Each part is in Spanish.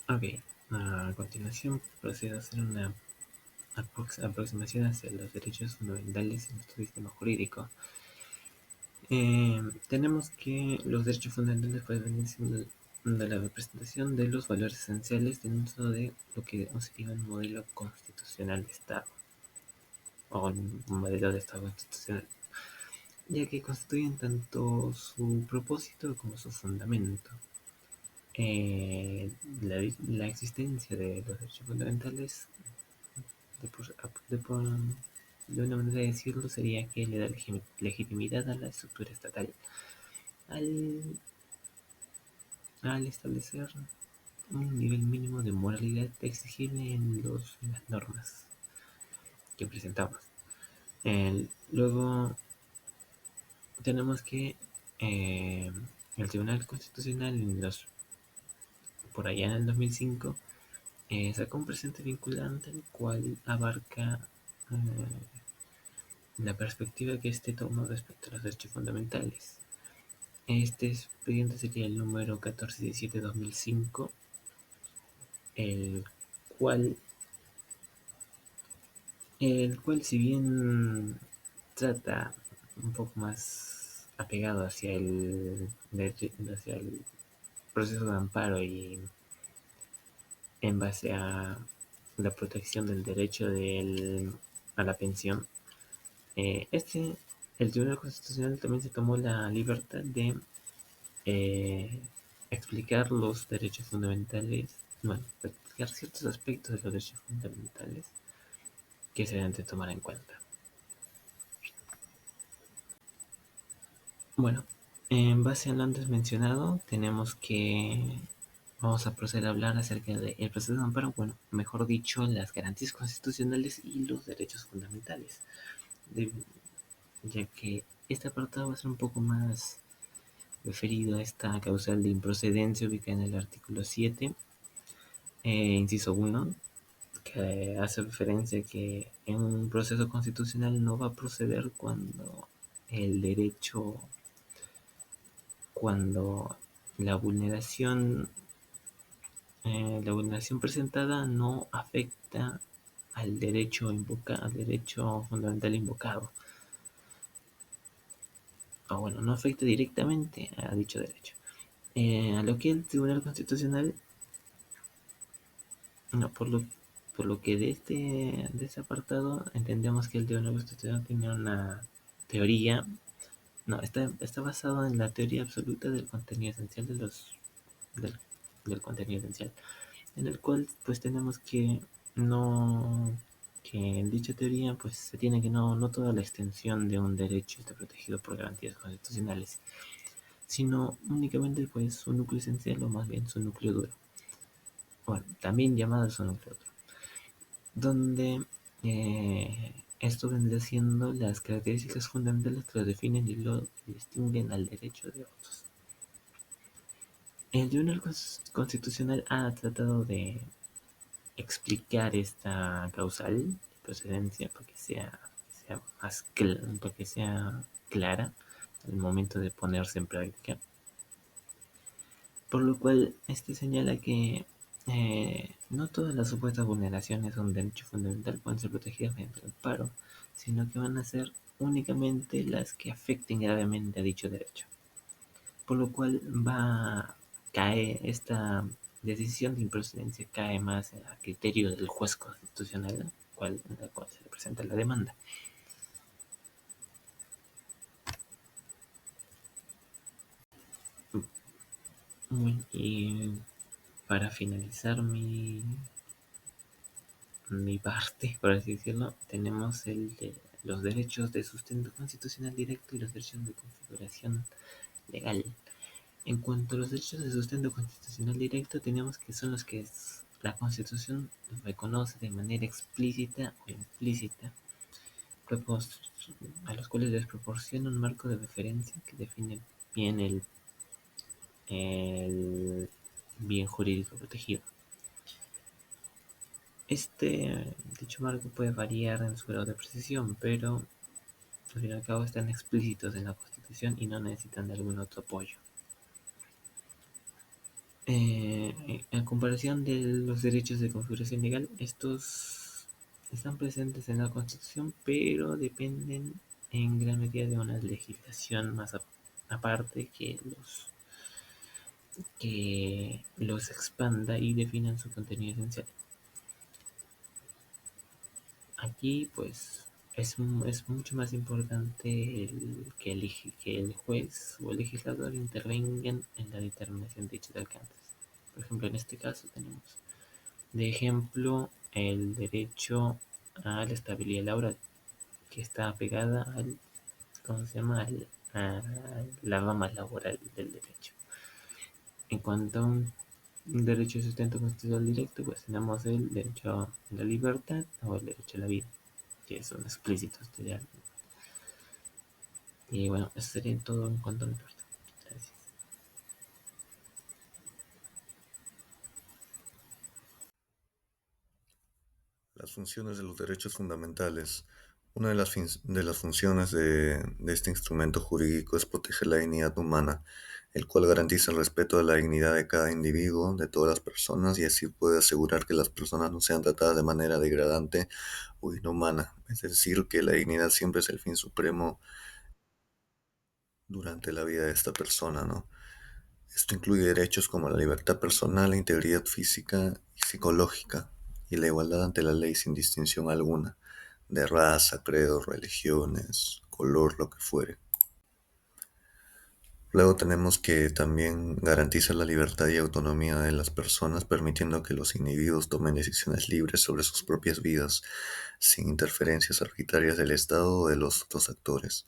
Ok, a continuación procedo a hacer una aproximación hacia los derechos fundamentales en nuestro sistema jurídico. Tenemos que los derechos fundamentales pueden venir siendo de la representación de los valores esenciales dentro de lo que sería un modelo constitucional de Estado o un modelo de Estado constitucional, ya que constituyen tanto su propósito como su fundamento. La existencia de los derechos fundamentales, de, por- de por- de una manera de decirlo, sería que le da legitimidad a la estructura estatal al, al establecer un nivel mínimo de moralidad exigible en las normas que presentamos. Luego tenemos que el Tribunal Constitucional por allá en el 2005 sacó un presente vinculante el cual abarca la perspectiva que este toma respecto a los derechos fundamentales. Este expediente sería el número 1417-2005, el cual, el cual si bien trata un poco más apegado hacia el proceso de amparo y en base a la protección del derecho a la pensión, eh, este, el Tribunal Constitucional también se tomó la libertad de eh, explicar los derechos fundamentales, bueno, explicar ciertos aspectos de los derechos fundamentales que se deben de tomar en cuenta. Bueno, en base a lo antes mencionado, vamos a proceder a hablar acerca del proceso de amparo, bueno, mejor dicho, las garantías constitucionales y los derechos fundamentales, de- ya que este apartado va a ser un poco más referido a esta causal de improcedencia ubicada en el artículo 7, inciso 1, que hace referencia a que en un proceso constitucional no va a proceder el derecho, cuando la vulneración, la vulneración presentada no afecta al derecho fundamental invocado, o bueno, no afecta directamente a dicho derecho. A lo que el Tribunal Constitucional, no, por lo que de este apartado entendemos que el Tribunal Constitucional tiene una teoría. No, está basado en la teoría absoluta del contenido esencial del, del contenido esencial, en el cual pues tenemos no, que en dicha teoría pues se tiene que no toda la extensión de un derecho está protegido por garantías constitucionales, sino únicamente pues su núcleo esencial o más bien su núcleo duro, bueno, también llamado su núcleo duro, donde esto vendría siendo las características fundamentales que lo definen y lo distinguen al derecho de otros. El Tribunal Constitucional ha tratado de explicar esta causal de procedencia para que sea clara al momento de ponerse en práctica. Por lo cual, este señala que no todas las supuestas vulneraciones de un derecho fundamental pueden ser protegidas mediante el amparo, sino que van a ser únicamente las que afecten gravemente a dicho derecho. Por lo cual cae esta decisión de improcedencia cae más a criterio del juez constitucional, en el cual se le presenta la demanda. Y para finalizar mi parte, por así decirlo, tenemos los derechos de sustento constitucional directo y los derechos de configuración legal. En cuanto a los derechos de sustento constitucional directo, tenemos que son los que la Constitución reconoce de manera explícita o implícita, a los cuales les proporciona un marco de referencia que define bien el bien jurídico protegido. Dicho marco puede variar en su grado de precisión, pero al fin y al cabo están explícitos en la Constitución y no necesitan de algún otro apoyo. En comparación de los derechos de configuración legal, estos están presentes en la Constitución, pero dependen en gran medida de una legislación más aparte que los expanda y definan su contenido esencial. Aquí, pues, es mucho más importante que el juez o el legislador intervengan en la determinación de dichos alcances. Por ejemplo, en este caso tenemos de ejemplo el derecho a la estabilidad laboral, que está pegada al, ¿cómo se llama? A la rama laboral del derecho. En cuanto a un derecho de sustento constitucional directo, pues tenemos el derecho a la libertad o el derecho a la vida, que son explícitos ya. Y bueno, eso sería todo en cuanto a mi parte. Gracias. Las funciones de los derechos fundamentales. Una de de las funciones de este instrumento jurídico es proteger la dignidad humana, el cual garantiza el respeto de la dignidad de cada individuo, de todas las personas, y así puede asegurar que las personas no sean tratadas de manera degradante o inhumana. Es decir, que la dignidad siempre es el fin supremo durante la vida de esta persona, ¿no? Esto incluye derechos como la libertad personal, la integridad física y psicológica, y la igualdad ante la ley sin distinción alguna, de raza, credo, religiones, color, lo que fuere. Luego tenemos que también garantiza la libertad y autonomía de las personas, permitiendo que los individuos tomen decisiones libres sobre sus propias vidas, sin interferencias arbitrarias del Estado o de los otros actores.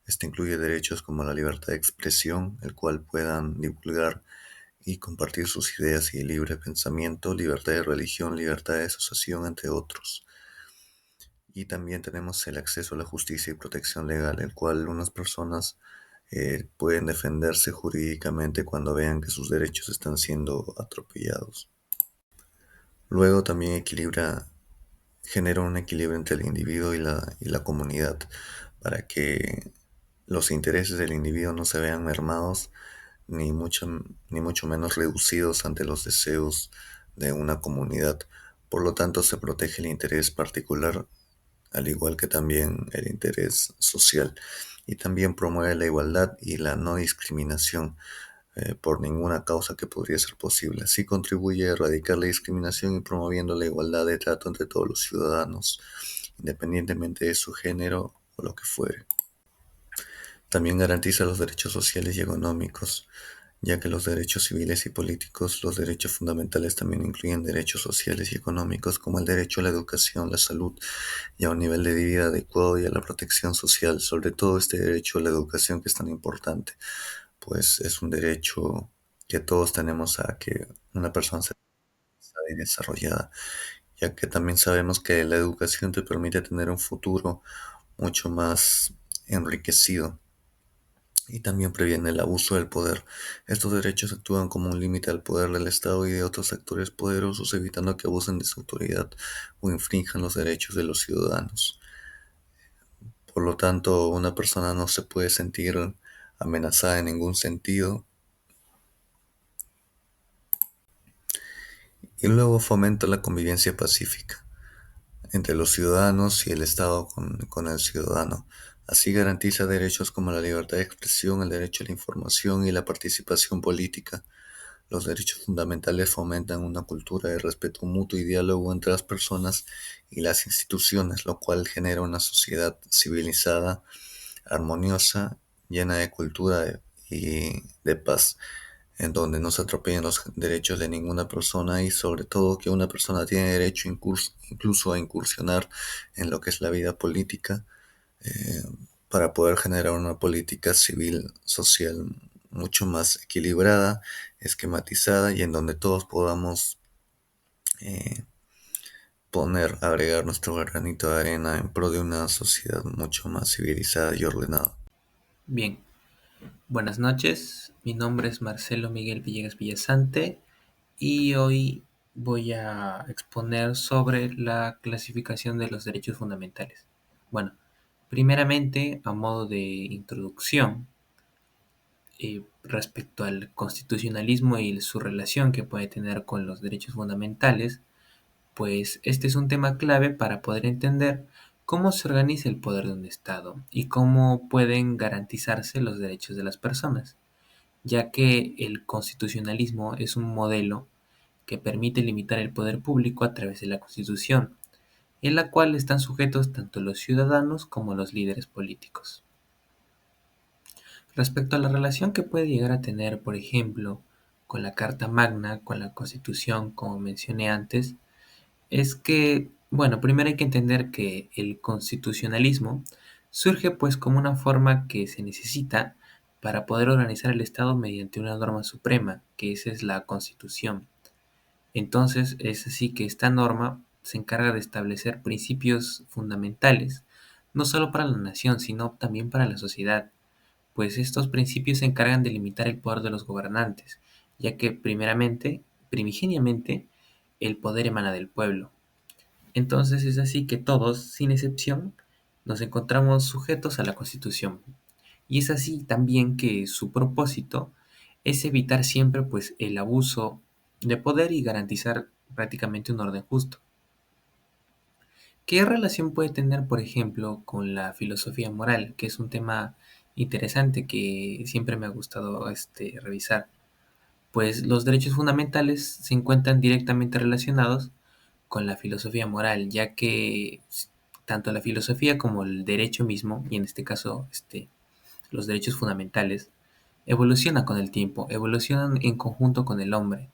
Esto incluye derechos como la libertad de expresión, el cual puedan divulgar y compartir sus ideas y libre pensamiento, libertad de religión, libertad de asociación, entre otros. Y también tenemos el acceso a la justicia y protección legal, el cual unas personas pueden defenderse jurídicamente cuando vean que sus derechos están siendo atropellados. Luego también genera un equilibrio entre el individuo y la comunidad para que los intereses del individuo no se vean mermados ni mucho, ni mucho menos reducidos ante los deseos de una comunidad. Por lo tanto, se protege el interés particular, al igual que también el interés social, y también promueve la igualdad y la no discriminación por ninguna causa que podría ser posible. Así contribuye a erradicar la discriminación y promoviendo la igualdad de trato entre todos los ciudadanos, independientemente de su género o lo que fuere. También garantiza los derechos sociales y económicos, ya que los derechos civiles y políticos, los derechos fundamentales también incluyen derechos sociales y económicos como el derecho a la educación, la salud y a un nivel de vida adecuado y a la protección social. Sobre todo este derecho a la educación que es tan importante, pues es un derecho que todos tenemos a que una persona sea desarrollada, ya que también sabemos que la educación te permite tener un futuro mucho más enriquecido y también previene el abuso del poder. Estos derechos actúan como un límite al poder del Estado y de otros actores poderosos, evitando que abusen de su autoridad o infrinjan los derechos de los ciudadanos. Por lo tanto, una persona no se puede sentir amenazada en ningún sentido. Y luego fomenta la convivencia pacífica entre los ciudadanos y el Estado con el ciudadano. Así garantiza derechos como la libertad de expresión, el derecho a la información y la participación política. Los derechos fundamentales fomentan una cultura de respeto mutuo y diálogo entre las personas y las instituciones, lo cual genera una sociedad civilizada, armoniosa, llena de cultura y de paz, en donde no se atropellen los derechos de ninguna persona y sobre todo que una persona tiene derecho incluso a incursionar en lo que es la vida política eh, para poder generar una política civil social mucho más equilibrada, esquematizada y en donde todos podamos eh, agregar nuestro granito de arena en pro de una sociedad mucho más civilizada y ordenada. Bien, buenas noches. Mi nombre es Marcelo Miguel Villegas Villasante y hoy voy a exponer sobre la clasificación de los derechos fundamentales. Bueno, primeramente, a modo de introducción, respecto al constitucionalismo y su relación que puede tener con los derechos fundamentales, pues este es un tema clave para poder entender cómo se organiza el poder de un Estado y cómo pueden garantizarse los derechos de las personas, ya que el constitucionalismo es un modelo que permite limitar el poder público a través de la Constitución, en la cual están sujetos tanto los ciudadanos como los líderes políticos. Respecto a la relación que puede llegar a tener, por ejemplo, con la Carta Magna, con la Constitución, como mencioné antes, es que, bueno, primero hay que entender que el constitucionalismo surge pues como una forma que se necesita para poder organizar el Estado mediante una norma suprema, que esa es la Constitución. Entonces, es así que esta norma se encarga de establecer principios fundamentales, no solo para la nación, sino también para la sociedad, pues estos principios se encargan de limitar el poder de los gobernantes, ya que primigeniamente, el poder emana del pueblo. Entonces es así que todos, sin excepción, nos encontramos sujetos a la Constitución. Y es así también que su propósito es evitar siempre pues el abuso de poder y garantizar prácticamente un orden justo. ¿Qué relación puede tener, por ejemplo, con la filosofía moral? Que es un tema interesante que siempre me ha gustado revisar. Pues los derechos fundamentales se encuentran directamente relacionados con la filosofía moral, ya que tanto la filosofía como el derecho mismo, y en este caso los derechos fundamentales, evolucionan con el tiempo, evolucionan en conjunto con el hombre.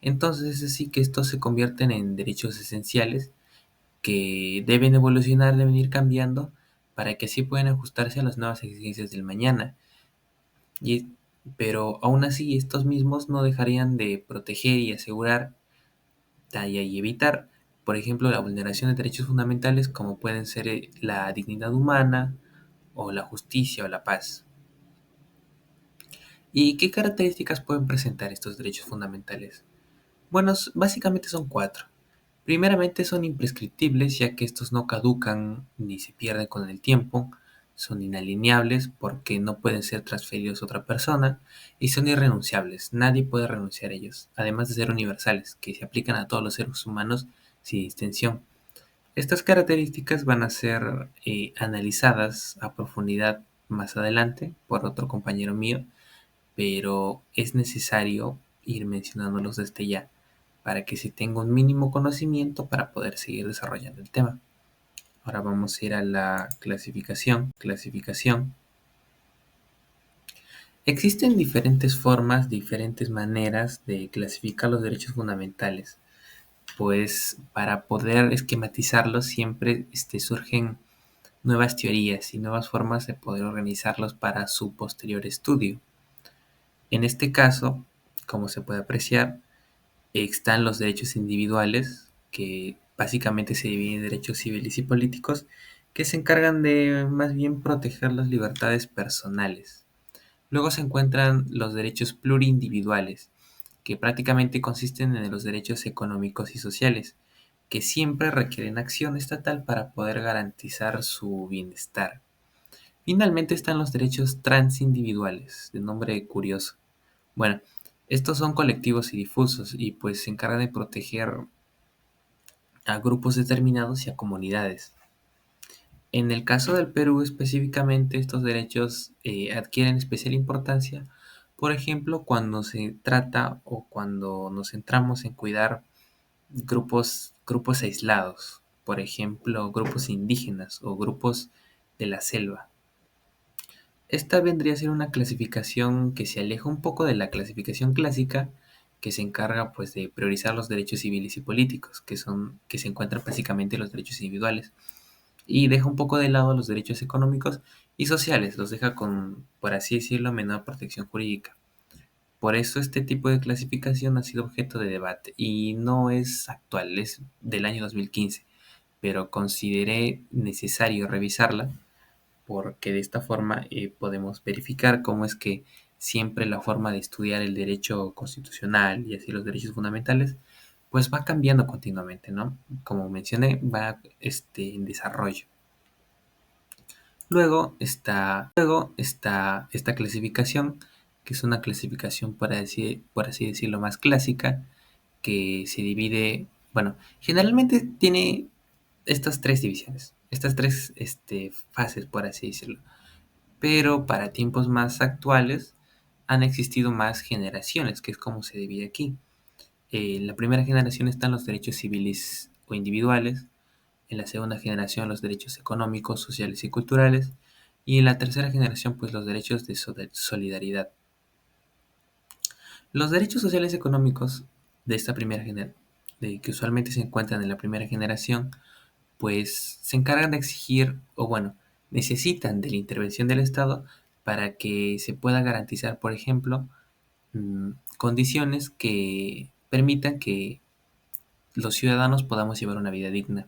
Entonces es así que estos se convierten en derechos esenciales que deben evolucionar, deben ir cambiando para que así puedan ajustarse a las nuevas exigencias del mañana. Y, pero aún así estos mismos no dejarían de proteger y asegurar y evitar, por ejemplo, la vulneración de derechos fundamentales como pueden ser la dignidad humana o la justicia o la paz. ¿Y qué características pueden presentar estos derechos fundamentales? Bueno, básicamente son cuatro. Primeramente son imprescriptibles ya que estos no caducan ni se pierden con el tiempo, son inalineables porque no pueden ser transferidos a otra persona y son irrenunciables, nadie puede renunciar a ellos, además de ser universales, que se aplican a todos los seres humanos sin distinción. Estas características van a ser analizadas a profundidad más adelante por otro compañero mío, pero es necesario ir mencionándolos desde ya para que se tenga un mínimo conocimiento para poder seguir desarrollando el tema. Ahora vamos a ir a la clasificación. Existen diferentes formas, diferentes maneras de clasificar los derechos fundamentales, pues para poder esquematizarlos siempre surgen nuevas teorías y nuevas formas de poder organizarlos para su posterior estudio. En este caso, como se puede apreciar, están los derechos individuales, que básicamente se dividen en derechos civiles y políticos, que se encargan de más bien proteger las libertades personales. Luego se encuentran los derechos plurindividuales, que prácticamente consisten en los derechos económicos y sociales, que siempre requieren acción estatal para poder garantizar su bienestar. Finalmente están los derechos transindividuales, de nombre curioso. Bueno, estos son colectivos y difusos y pues se encargan de proteger a grupos determinados y a comunidades. En el caso del Perú específicamente, estos derechos adquieren especial importancia, por ejemplo, cuando se trata o cuando nos centramos en cuidar grupos aislados, por ejemplo, grupos indígenas o grupos de la selva. Esta vendría a ser una clasificación que se aleja un poco de la clasificación clásica, que se encarga pues de priorizar los derechos civiles y políticos, que se encuentran básicamente los derechos individuales, y deja un poco de lado los derechos económicos y sociales, los deja con, por así decirlo, menor protección jurídica. Por eso este tipo de clasificación ha sido objeto de debate y no es actual, es del año 2015, pero consideré necesario revisarla porque de esta forma podemos verificar cómo es que siempre la forma de estudiar el derecho constitucional y así los derechos fundamentales, pues va cambiando continuamente, ¿no? Como mencioné, va en desarrollo. Luego está esta clasificación que es una clasificación, por así decirlo, más clásica, que se divide, bueno, generalmente tiene estas tres divisiones, estas tres fases, por así decirlo. Pero para tiempos más actuales han existido más generaciones, que es como se divide aquí. En la primera generación están los derechos civiles o individuales, en la segunda generación los derechos económicos, sociales y culturales, y en la tercera generación pues los derechos de solidaridad. Los derechos sociales y económicos de esta primera generación, que usualmente se encuentran en la primera generación, pues se encargan de exigir, o bueno, necesitan de la intervención del Estado para que se pueda garantizar, por ejemplo, condiciones que permitan que los ciudadanos podamos llevar una vida digna.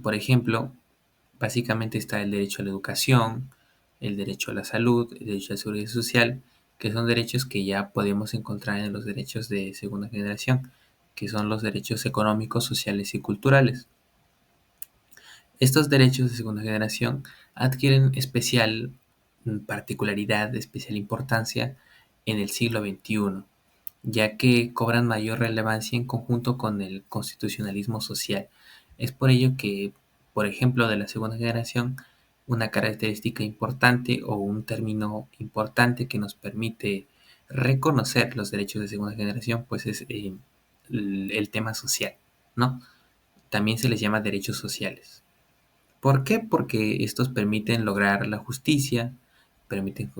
Por ejemplo, básicamente está el derecho a la educación, el derecho a la salud, el derecho a la seguridad social, que son derechos que ya podemos encontrar en los derechos de segunda generación, que son los derechos económicos, sociales y culturales. Estos derechos de segunda generación adquieren especial particularidad, especial importancia en el siglo XXI, ya que cobran mayor relevancia en conjunto con el constitucionalismo social. Es por ello que, por ejemplo, de la segunda generación, una característica importante o un término importante que nos permite reconocer los derechos de segunda generación, pues es el tema social, ¿no? También se les llama derechos sociales. ¿Por qué? Porque estos permiten lograr la justicia, permiten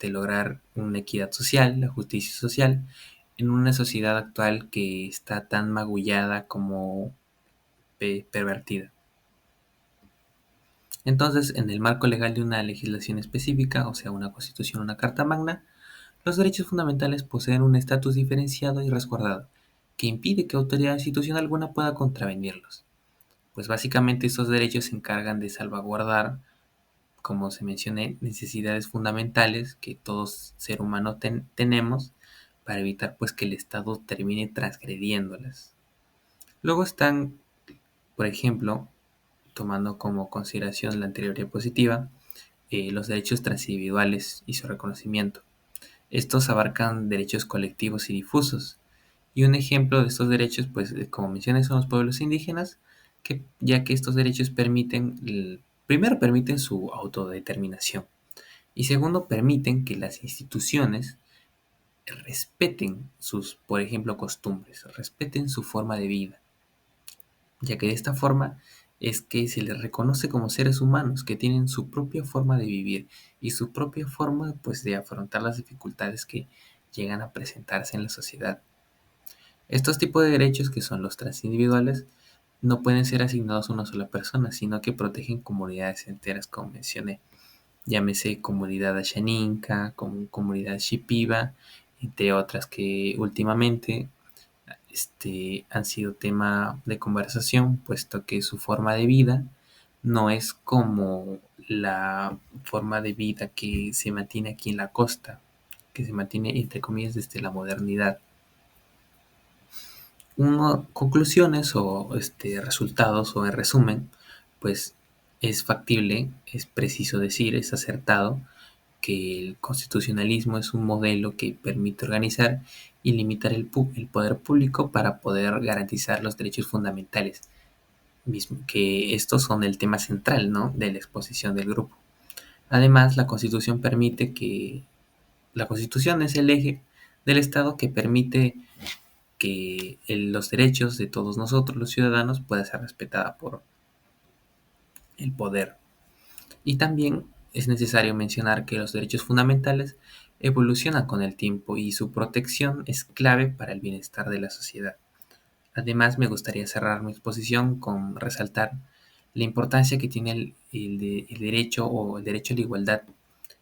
lograr una equidad social, la justicia social, en una sociedad actual que está tan magullada como pervertida. Entonces, en el marco legal de una legislación específica, o sea, una constitución o una carta magna, los derechos fundamentales poseen un estatus diferenciado y resguardado, que impide que autoridad institucional alguna pueda contravenirlos. Pues básicamente estos derechos se encargan de salvaguardar, como se mencioné, necesidades fundamentales que todo ser humano tenemos para evitar pues que el Estado termine transgrediéndolas. Luego están, por ejemplo, tomando como consideración la anterior diapositiva, los derechos transindividuales y su reconocimiento. Estos abarcan derechos colectivos y difusos. Y un ejemplo de estos derechos, pues como mencioné, son los pueblos indígenas, ya que estos derechos primero permiten su autodeterminación y segundo permiten que las instituciones respeten sus, por ejemplo, costumbres, respeten su forma de vida, ya que de esta forma es que se les reconoce como seres humanos que tienen su propia forma de vivir y su propia forma pues de afrontar las dificultades que llegan a presentarse en la sociedad. Estos tipos de derechos, que son los transindividuales, no pueden ser asignados a una sola persona, sino que protegen comunidades enteras, como mencioné. Llámese comunidad Ashaninka, comunidad Shipiba, entre otras que últimamente han sido tema de conversación, puesto que su forma de vida no es como la forma de vida que se mantiene aquí en la costa, que se mantiene entre comillas desde la modernidad. Conclusiones o resultados o en resumen, pues es factible, es preciso decir, es acertado que el constitucionalismo es un modelo que permite organizar y limitar el poder público para poder garantizar los derechos fundamentales, que estos son el tema central, ¿no?, de la exposición del grupo. Además, la Constitución permite que la Constitución es el eje del Estado que permite que los derechos de todos nosotros, los ciudadanos, puedan ser respetados por el poder. Y también es necesario mencionar que los derechos fundamentales evolucionan con el tiempo y su protección es clave para el bienestar de la sociedad. Además, me gustaría cerrar mi exposición con resaltar la importancia que tiene el derecho o el derecho a la igualdad,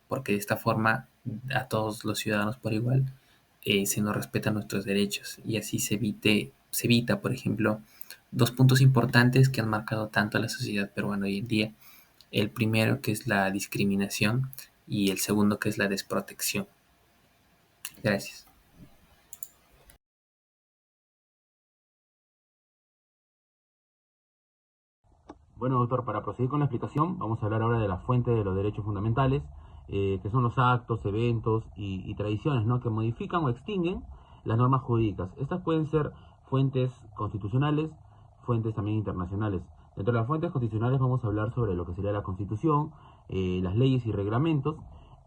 porque de esta forma a todos los ciudadanos por igual se nos respetan nuestros derechos y así se evita, por ejemplo, dos puntos importantes que han marcado tanto a la sociedad peruana hoy en día. El primero, que es la discriminación, y el segundo, que es la desprotección. Gracias. Bueno, doctor, para proseguir con la explicación, vamos a hablar ahora de la fuente de los derechos fundamentales. que son los actos, eventos y tradiciones, ¿no? Que modifican o extinguen las normas jurídicas. Estas pueden ser fuentes constitucionales, fuentes también internacionales. Dentro de las fuentes constitucionales vamos a hablar sobre lo que sería la Constitución, las leyes y reglamentos.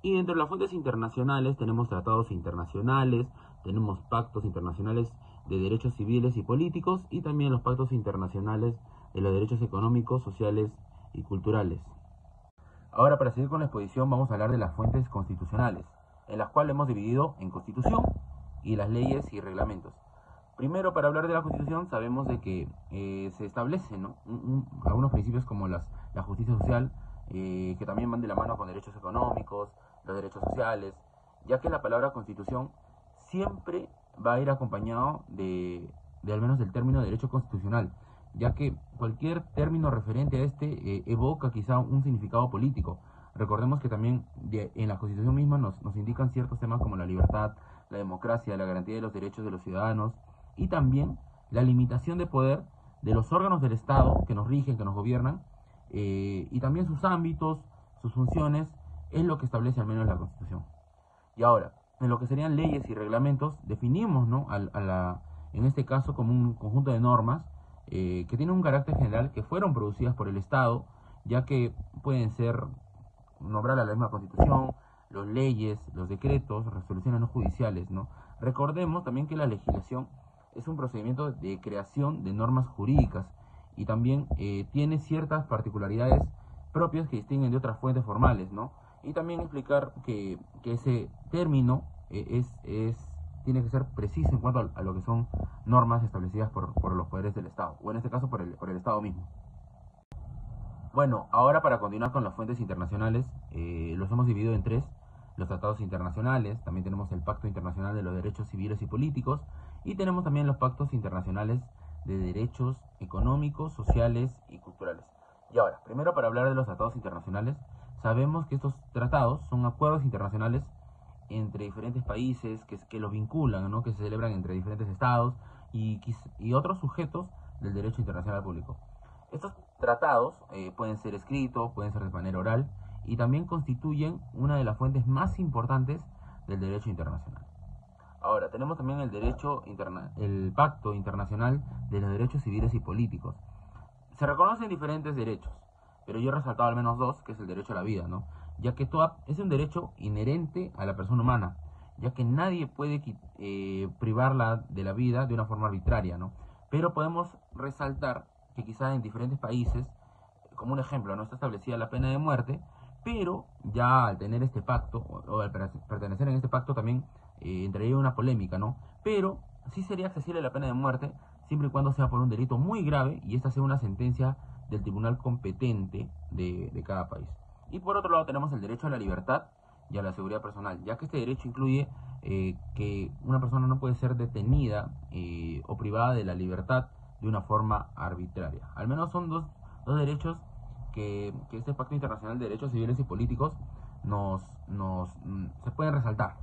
Y dentro de las fuentes internacionales tenemos tratados internacionales, tenemos pactos internacionales de derechos civiles y políticos y también los pactos internacionales de los derechos económicos, sociales y culturales. Ahora, para seguir con la exposición, vamos a hablar de las fuentes constitucionales, en las cuales hemos dividido en Constitución y las leyes y reglamentos. Primero, para hablar de la Constitución, sabemos de que se establecen, ¿no? algunos principios como la justicia social, que también van de la mano con derechos económicos, los derechos sociales, ya que la palabra Constitución siempre va a ir acompañado de al menos del término derecho constitucional, ya que cualquier término referente a este evoca quizá un significado político. Recordemos que también en la Constitución misma nos indican ciertos temas como la libertad, la democracia, la garantía de los derechos de los ciudadanos y también la limitación de poder de los órganos del Estado que nos rigen, que nos gobiernan, y también sus ámbitos, sus funciones, es lo que establece al menos la Constitución. Y ahora, en lo que serían leyes y reglamentos, definimos, ¿no? en este caso como un conjunto de normas que tienen un carácter general, que fueron producidas por el Estado, ya que pueden ser nombrar a la misma Constitución, las leyes, los decretos, resoluciones no judiciales, ¿no? Recordemos también que la legislación es un procedimiento de creación de normas jurídicas y también tiene ciertas particularidades propias que distinguen de otras fuentes formales, ¿no? Y también explicar que ese término tiene que ser preciso en cuanto a lo que son normas establecidas por los poderes del Estado, o en este caso por el Estado mismo. Bueno, ahora para continuar con las fuentes internacionales, los hemos dividido en tres: los tratados internacionales, también tenemos el Pacto Internacional de los Derechos Civiles y Políticos, y tenemos también los pactos internacionales de derechos económicos, sociales y culturales. Y ahora, primero para hablar de los tratados internacionales, sabemos que estos tratados son acuerdos internacionales entre diferentes países que los vinculan, ¿no? Que se celebran entre diferentes estados y otros sujetos del derecho internacional público. Estos tratados pueden ser escritos, pueden ser de manera oral y también constituyen una de las fuentes más importantes del derecho internacional. Ahora, tenemos también el Pacto Internacional de los Derechos Civiles y Políticos. Se reconocen diferentes derechos, pero yo he resaltado al menos dos, que es el derecho a la vida, ¿no? Ya que es un derecho inherente a la persona humana, ya que nadie puede privarla de la vida de una forma arbitraria, ¿no? Pero podemos resaltar que quizás en diferentes países, como un ejemplo, no está establecida la pena de muerte, pero ya al tener este pacto, o al pertenecer en este pacto también entraría una polémica, ¿no? Pero sí sería accesible la pena de muerte, siempre y cuando sea por un delito muy grave y esta sea una sentencia del tribunal competente de cada país. Y por otro lado tenemos el derecho a la libertad y a la seguridad personal, ya que este derecho incluye que una persona no puede ser detenida o privada de la libertad de una forma arbitraria. Al menos son dos derechos que este Pacto Internacional de Derechos Civiles y Políticos se pueden resaltar.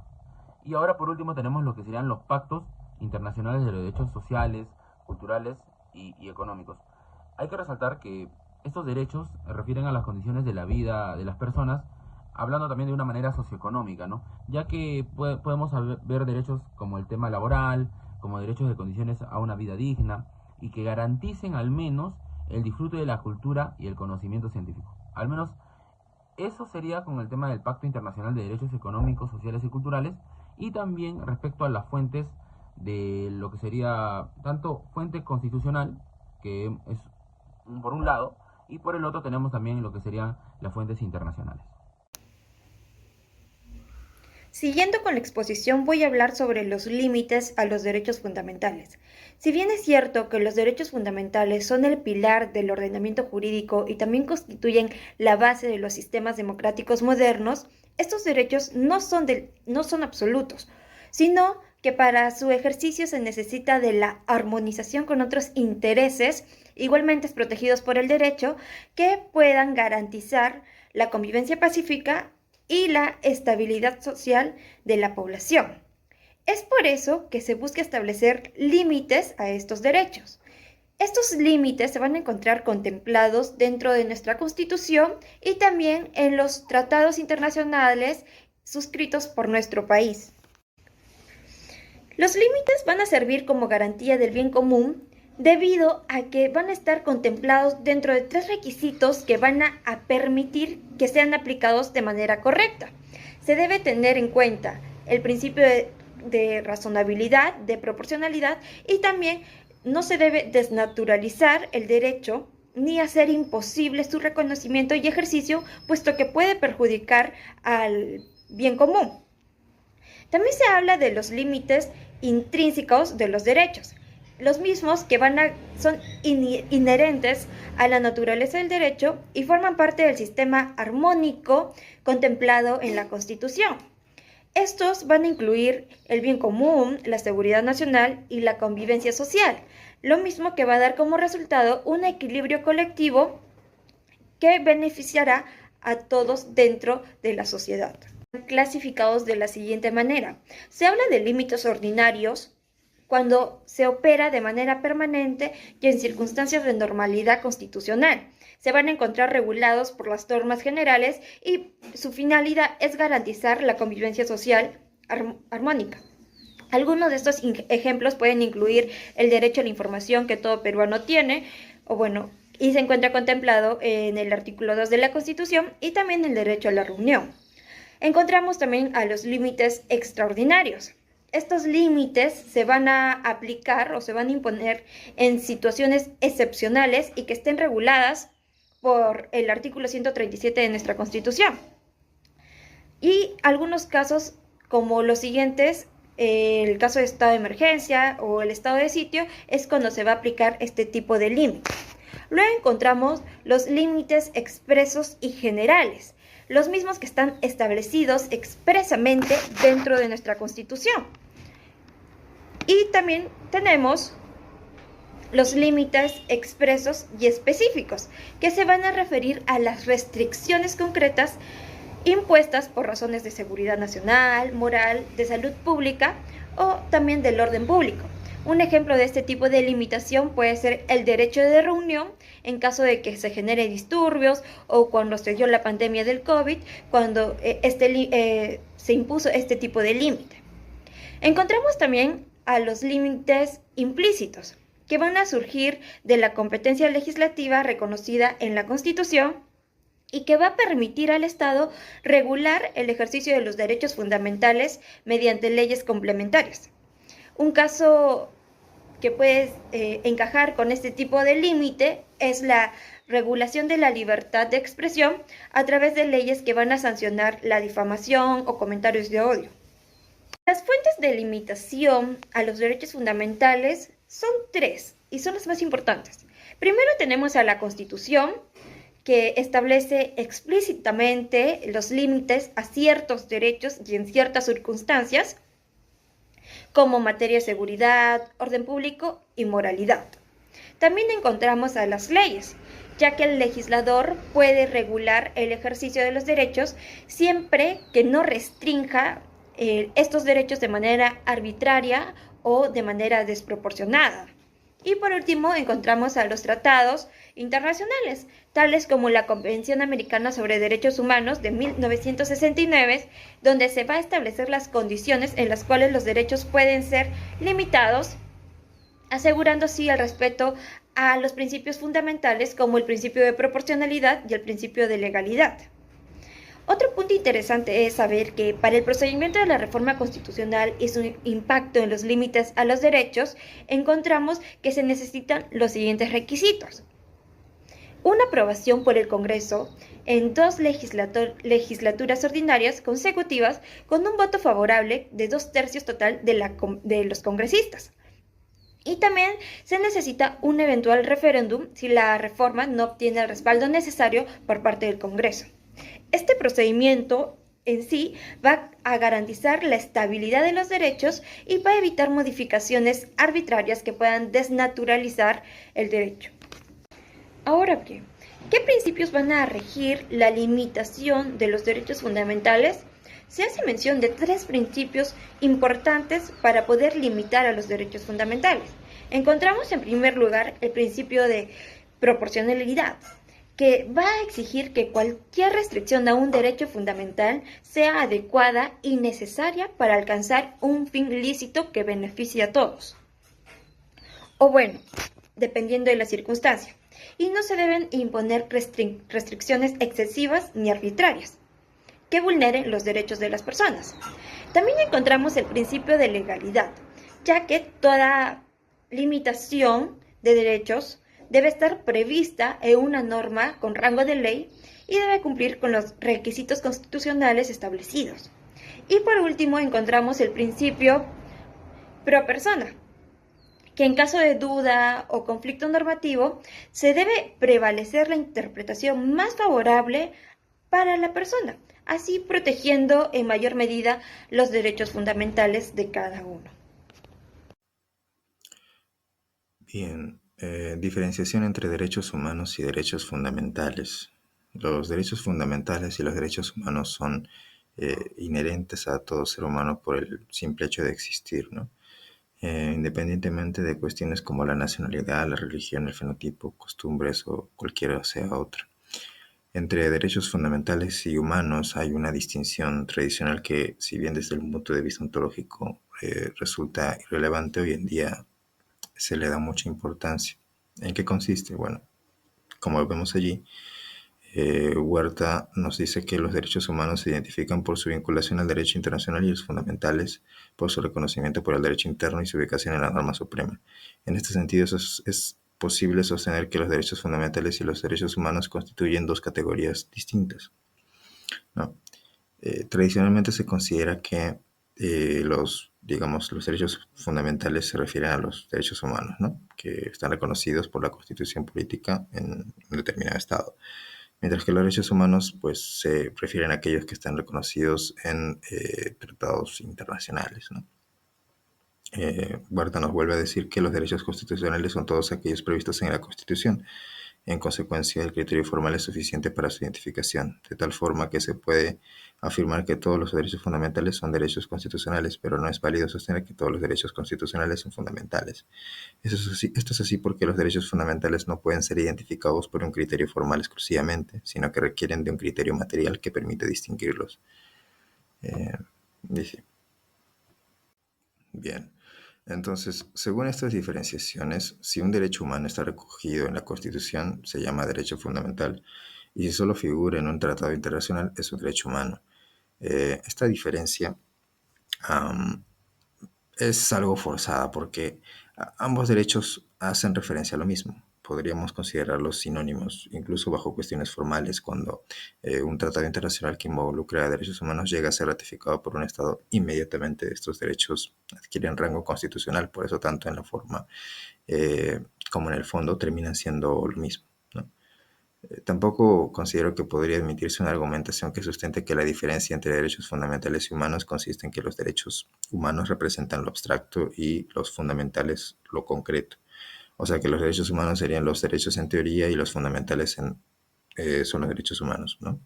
Y ahora por último tenemos lo que serían los pactos internacionales de los derechos sociales, culturales y económicos. Hay que resaltar que estos derechos refieren a las condiciones de la vida de las personas, hablando también de una manera socioeconómica, ¿no? Ya que podemos ver derechos como el tema laboral, como derechos de condiciones a una vida digna, y que garanticen al menos el disfrute de la cultura y el conocimiento científico. Al menos eso sería con el tema del Pacto Internacional de Derechos Económicos, Sociales y Culturales, y también respecto a las fuentes de lo que sería tanto fuente constitucional, que es por un lado, y por el otro tenemos también lo que serían las fuentes internacionales. Siguiendo con la exposición, voy a hablar sobre los límites a los derechos fundamentales. Si bien es cierto que los derechos fundamentales son el pilar del ordenamiento jurídico y también constituyen la base de los sistemas democráticos modernos, estos derechos no son absolutos, sino que para su ejercicio se necesita de la armonización con otros intereses igualmente protegidos por el derecho que puedan garantizar la convivencia pacífica y la estabilidad social de la población. Es por eso que se busca establecer límites a estos derechos. Estos límites se van a encontrar contemplados dentro de nuestra Constitución y también en los tratados internacionales suscritos por nuestro país. Los límites van a servir como garantía del bien común debido a que van a estar contemplados dentro de 3 requisitos que van a permitir que sean aplicados de manera correcta. Se debe tener en cuenta el principio de razonabilidad, de proporcionalidad, y también no se debe desnaturalizar el derecho ni hacer imposible su reconocimiento y ejercicio, puesto que puede perjudicar al bien común. También se habla de los límites intrínsecos de los derechos, los mismos que son inherentes a la naturaleza del derecho y forman parte del sistema armónico contemplado en la Constitución. Estos van a incluir el bien común, la seguridad nacional y la convivencia social, lo mismo que va a dar como resultado un equilibrio colectivo que beneficiará a todos dentro de la sociedad. Clasificados de la siguiente manera. Se habla de límites ordinarios cuando se opera de manera permanente y en circunstancias de normalidad constitucional. Se van a encontrar regulados por las normas generales y su finalidad es garantizar la convivencia social armónica. Algunos de estos ejemplos pueden incluir el derecho a la información que todo peruano tiene, y se encuentra contemplado en el artículo 2 de la Constitución, y también el derecho a la reunión. Encontramos también a los límites extraordinarios. Estos límites se van a aplicar o se van a imponer en situaciones excepcionales y que estén reguladas por el artículo 137 de nuestra Constitución. Y algunos casos como los siguientes, el caso de estado de emergencia o el estado de sitio, es cuando se va a aplicar este tipo de límites. Luego encontramos los límites expresos y generales, los mismos que están establecidos expresamente dentro de nuestra Constitución. Y también tenemos los límites expresos y específicos, que se van a referir a las restricciones concretas impuestas por razones de seguridad nacional, moral, de salud pública o también del orden público. Un ejemplo de este tipo de limitación puede ser el derecho de reunión en caso de que se genere disturbios o cuando se dio la pandemia del COVID, cuando se impuso este tipo de límite. Encontramos también a los límites implícitos, que van a surgir de la competencia legislativa reconocida en la Constitución y que va a permitir al Estado regular el ejercicio de los derechos fundamentales mediante leyes complementarias. Un caso que puede encajar con este tipo de límite es la regulación de la libertad de expresión a través de leyes que van a sancionar la difamación o comentarios de odio. Las fuentes de limitación a los derechos fundamentales son 3 y son las más importantes. Primero tenemos a la Constitución, que establece explícitamente los límites a ciertos derechos y en ciertas circunstancias, como materia de seguridad, orden público y moralidad. También encontramos a las leyes, ya que el legislador puede regular el ejercicio de los derechos siempre que no restrinja estos derechos de manera arbitraria o de manera desproporcionada. Y por último encontramos a los tratados internacionales, tales como la Convención Americana sobre Derechos Humanos de 1969, donde se va a establecer las condiciones en las cuales los derechos pueden ser limitados, asegurando así el respeto a los principios fundamentales como el principio de proporcionalidad y el principio de legalidad. Otro punto interesante es saber que para el procedimiento de la reforma constitucional y su impacto en los límites a los derechos, encontramos que se necesitan los siguientes requisitos. Una aprobación por el Congreso en 2 legislaturas ordinarias consecutivas con un voto favorable de 2/3 total de los congresistas. Y también se necesita un eventual referéndum si la reforma no obtiene el respaldo necesario por parte del Congreso. Este procedimiento en sí va a garantizar la estabilidad de los derechos y va a evitar modificaciones arbitrarias que puedan desnaturalizar el derecho. Ahora bien, ¿qué principios van a regir la limitación de los derechos fundamentales? Se hace mención de 3 principios importantes para poder limitar a los derechos fundamentales. Encontramos en primer lugar el principio de proporcionalidad, que va a exigir que cualquier restricción a un derecho fundamental sea adecuada y necesaria para alcanzar un fin lícito que beneficie a todos. O bueno, dependiendo de la circunstancia. Y no se deben imponer restricciones excesivas ni arbitrarias que vulneren los derechos de las personas. También encontramos el principio de legalidad, ya que toda limitación de derechos debe estar prevista en una norma con rango de ley y debe cumplir con los requisitos constitucionales establecidos. Y por último encontramos el principio pro persona, que en caso de duda o conflicto normativo se debe prevalecer la interpretación más favorable para la persona, así protegiendo en mayor medida los derechos fundamentales de cada uno. Bien, diferenciación entre derechos humanos y derechos fundamentales. Los derechos fundamentales y los derechos humanos son inherentes a todo ser humano por el simple hecho de existir, ¿no? Independientemente de cuestiones como la nacionalidad, la religión, el fenotipo, costumbres o cualquiera sea otra. Entre derechos fundamentales y humanos hay una distinción tradicional que, si bien desde el punto de vista ontológico resulta irrelevante, hoy en día se le da mucha importancia. ¿En qué consiste? Bueno, como vemos allí, Huerta nos dice que los derechos humanos se identifican por su vinculación al derecho internacional y los fundamentales por su reconocimiento por el derecho interno y su ubicación en la norma suprema. En este sentido, es posible sostener que los derechos fundamentales y los derechos humanos constituyen dos categorías distintas, ¿no? Tradicionalmente se considera que los derechos fundamentales se refieren a los derechos humanos, ¿no? Que están reconocidos por la Constitución política en un determinado estado. Mientras que los derechos humanos pues, se refieren a aquellos que están reconocidos en tratados internacionales, ¿no? Huerta nos vuelve a decir que los derechos constitucionales son todos aquellos previstos en la Constitución. En consecuencia, el criterio formal es suficiente para su identificación, de tal forma que se puede afirmar que todos los derechos fundamentales son derechos constitucionales, pero no es válido sostener que todos los derechos constitucionales son fundamentales. Esto es así porque los derechos fundamentales no pueden ser identificados por un criterio formal exclusivamente, sino que requieren de un criterio material que permite distinguirlos. Dice. Bien. Entonces, según estas diferenciaciones, si un derecho humano está recogido en la Constitución, se llama derecho fundamental, y si solo figura en un tratado internacional, es un derecho humano. Esta diferencia es algo forzada porque ambos derechos hacen referencia a lo mismo. Podríamos considerarlos sinónimos, incluso bajo cuestiones formales, cuando un tratado internacional que involucra a derechos humanos llega a ser ratificado por un Estado, inmediatamente estos derechos adquieren rango constitucional, por eso tanto en la forma como en el fondo terminan siendo lo mismo, ¿no? Tampoco considero que podría admitirse una argumentación que sustente que la diferencia entre derechos fundamentales y humanos consiste en que los derechos humanos representan lo abstracto y los fundamentales lo concreto. O sea que los derechos humanos serían los derechos en teoría y los fundamentales son los derechos humanos, ¿no?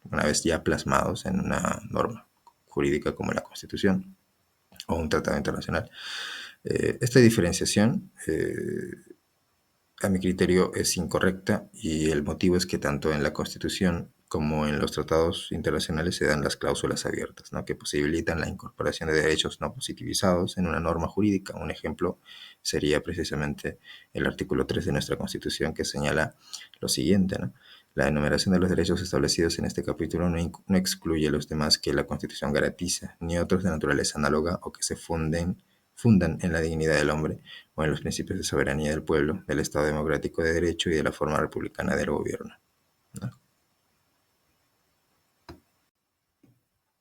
Una vez ya plasmados en una norma jurídica como la Constitución o un tratado internacional. Esta diferenciación a mi criterio es incorrecta y el motivo es que tanto en la Constitución como en los tratados internacionales se dan las cláusulas abiertas, ¿no? Que posibilitan la incorporación de derechos no positivizados en una norma jurídica. Un ejemplo sería precisamente el artículo 3 de nuestra Constitución, que señala lo siguiente, ¿no? La enumeración de los derechos establecidos en este capítulo no excluye los demás que la Constitución garantiza, ni otros de naturaleza análoga o que se fundan en la dignidad del hombre o en los principios de soberanía del pueblo, del Estado democrático de derecho y de la forma republicana del gobierno, ¿no?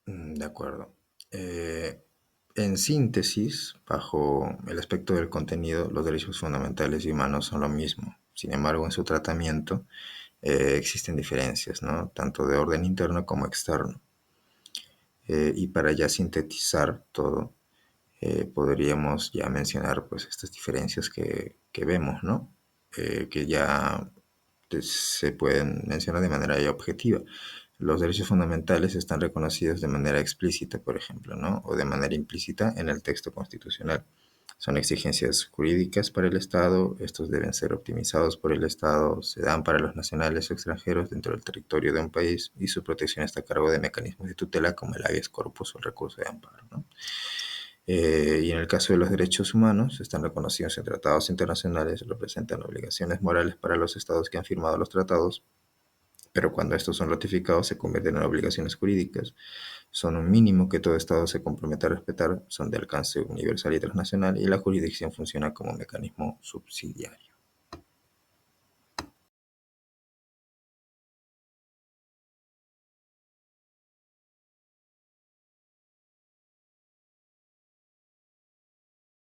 De acuerdo. En síntesis, bajo el aspecto del contenido, los derechos fundamentales y humanos son lo mismo. Sin embargo, en su tratamiento existen diferencias, ¿no? Tanto de orden interno como externo. Y para ya sintetizar todo, podríamos ya mencionar pues estas diferencias que vemos, ¿no? Que ya se pueden mencionar de manera ya objetiva. Los derechos fundamentales están reconocidos de manera explícita, por ejemplo, ¿no? O de manera implícita en el texto constitucional. Son exigencias jurídicas para el Estado, estos deben ser optimizados por el Estado, se dan para los nacionales o extranjeros dentro del territorio de un país y su protección está a cargo de mecanismos de tutela como el habeas corpus o el recurso de amparo, ¿no? Y en el caso de los derechos humanos, están reconocidos en tratados internacionales, representan obligaciones morales para los estados que han firmado los tratados, pero cuando estos son ratificados se convierten en obligaciones jurídicas. Son un mínimo que todo Estado se compromete a respetar, son de alcance universal y transnacional y la jurisdicción funciona como mecanismo subsidiario.